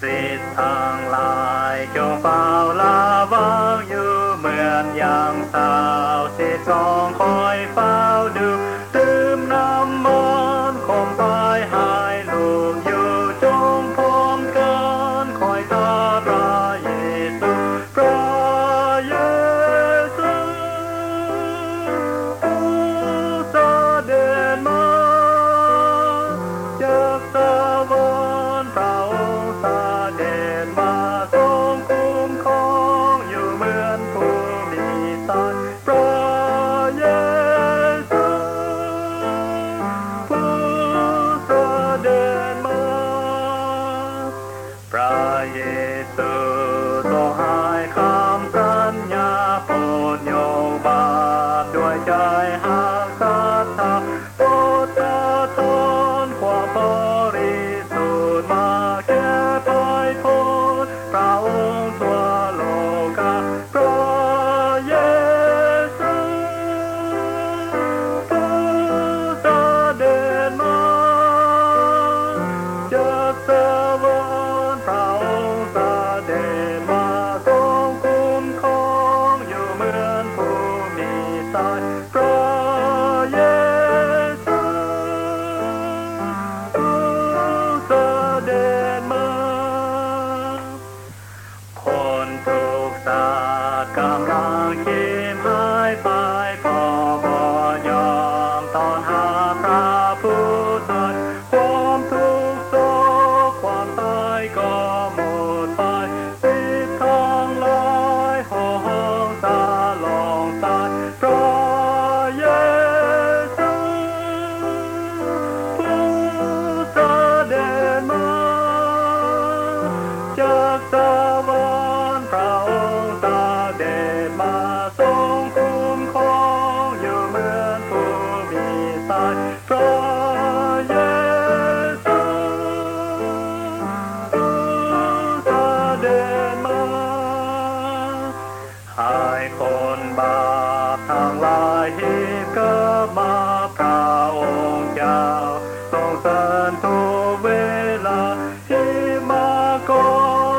สิทธิ์ทางลายจงเฝ้าลาวังอยู่เหมือนอย่างสาวสิทธิ์ทองคอยเฝ้าดูตื่มน้ำมันคงตายหายลูกอยู่จงพร้อมกันคอยตาพระเยซูพระเยซูผู้เสด็จมาจากสวรรค์พระองค์เสด็จมาทรงคุ้มครองอยู่เหมือนผู้มีสัตย์พระเยซูผู้เสด็จมาพระเยซูทรงให้คำสัญญาโปรดโยบาปด้วยใจหักศรัทธาโปรดสะท้อนความบริสุทธิ์มาแก้ไขพ้นพระองค์ทั่วโลกาพระเยซูผู้เสด็จมาจากสวรรค์พระองค์เสด็จมาทรงคุ้มครองอยู่เหมือนผู้มีสัตย์พระเยซูผู้เสด็จมาคนทุกศาสตร์กำลังคิดหายไปพอบ่ยอมต้อนหาพระผู้ตรัสความทุกข์โศกความตายก็หมดไปสิทธิ์ทางหลายโหงสาลองสัตย์พระเยซูผู้เสด็จมาจากสวรรค์พระองค์เสด็จมาทรงคุ้มครองอยู่เหมือนผู้มีสัตย์พระเยซูผู้เสด็จมาให้คนบาปทั้งหลายที่เกิดมาพระองค์เจ้าทรงเสริญทุกเวลาที่มาก่อ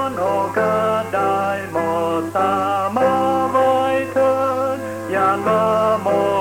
นโอกาสได้หมดสามาไว้เถิดอย่าละหมด